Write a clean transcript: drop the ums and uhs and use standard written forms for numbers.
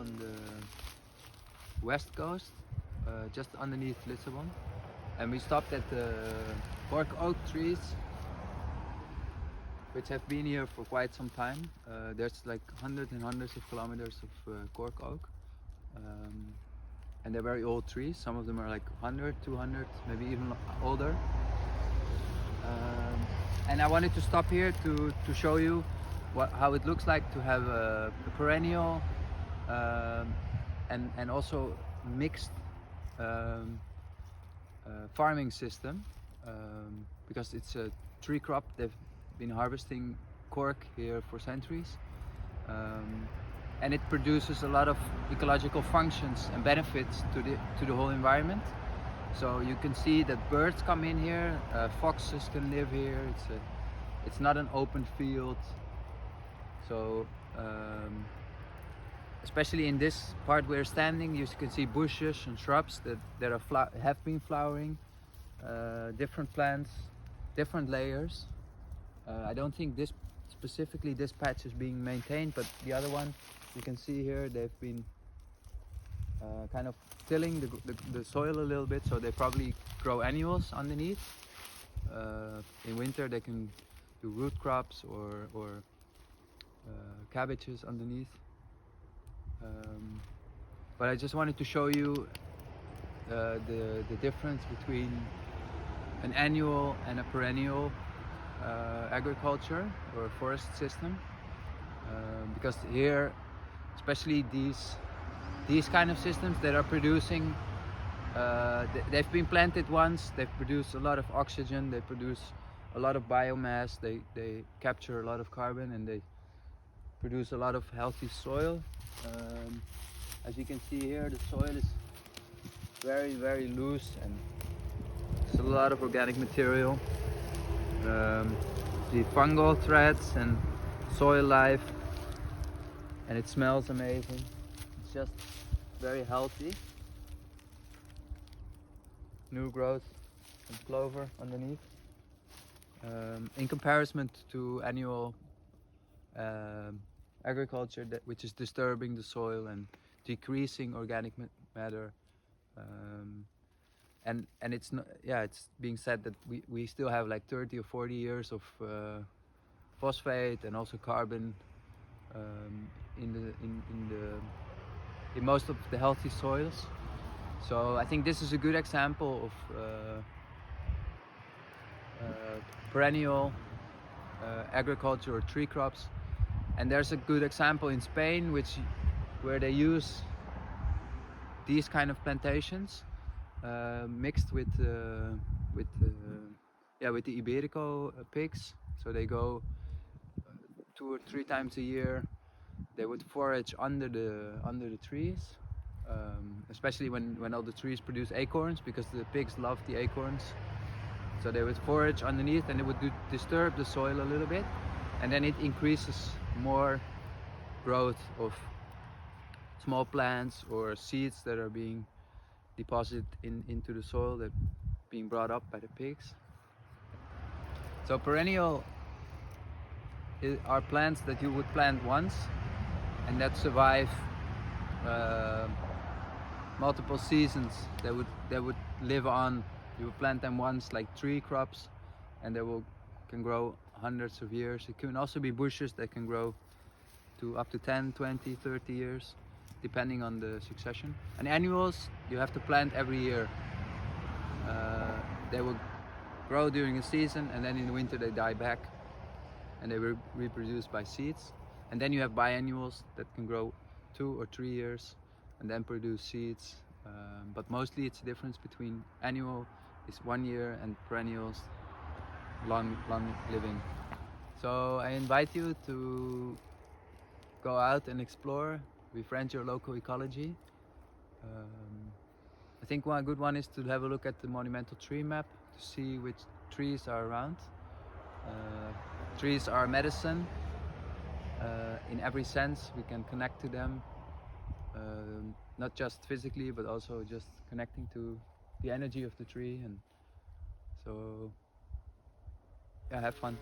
on the west coast, just underneath Lisbon, and we stopped at the cork oak trees, which have been here for quite some time. There's like hundreds and hundreds of kilometers of cork oak, and they're very old trees. Some of them are like 100, 200, maybe even older. And I wanted to stop here to show you how it looks like to have a perennial and also mixed farming system, because it's a tree crop. They've been harvesting cork here for centuries, and it produces a lot of ecological functions and benefits to the whole environment. So you can see that birds come in here, foxes can live here. It's not an open field. So especially in this part we're standing, you can see bushes and shrubs that have been flowering, different plants, different layers. I don't think specifically this patch is being maintained, but the other one you can see here, they've been kind of tilling the soil a little bit, so they probably grow annuals underneath. In winter they can do root crops or cabbages underneath. But I just wanted to show you the difference between an annual and a perennial agriculture or forest system, because here, especially these kind of systems that are producing, they've been planted once, they've produced a lot of oxygen, they produce a lot of biomass, they capture a lot of carbon, and they produce a lot of healthy soil. As you can see here, the soil is very loose, and there's a lot of organic material, the fungal threads and soil life, and it smells amazing. It's just very healthy. New growth and clover underneath. In comparison to annual agriculture, which is disturbing the soil and decreasing organic matter, and it's not, it's being said that we still have like 30 or 40 years of phosphate and also carbon in most of the healthy soils. So I think this is a good example of perennial agriculture or tree crops. And there's a good example in Spain where they use these kind of plantations mixed with the Iberico pigs. So they go 2 or 3 times a year. They would forage under the trees, especially when all the trees produce acorns, because the pigs love the acorns. So they would forage underneath, and it would disturb the soil a little bit, and then it increases more growth of small plants or seeds that are being deposited into the soil, that being brought up by the pigs. So perennial are plants that you would plant once and that survive multiple seasons. They would live on. You would plant them once, like tree crops, and they can grow hundreds of years. It can also be bushes that can grow to up to 10, 20, 30 years, depending on the succession. And annuals, you have to plant every year. They will grow during a season, and then in the winter they die back, and they reproduce by seeds. And then you have biannuals that can grow 2 or 3 years and then produce seeds. But mostly it's the difference between annual is 1 year and perennials long living. So I invite you to go out and explore, befriend your local ecology. I think one good one is to have a look at the monumental tree map to see which trees are around. Trees are medicine. In every sense, we can connect to them, not just physically, but also just connecting to the energy of the tree. And so, yeah, have fun.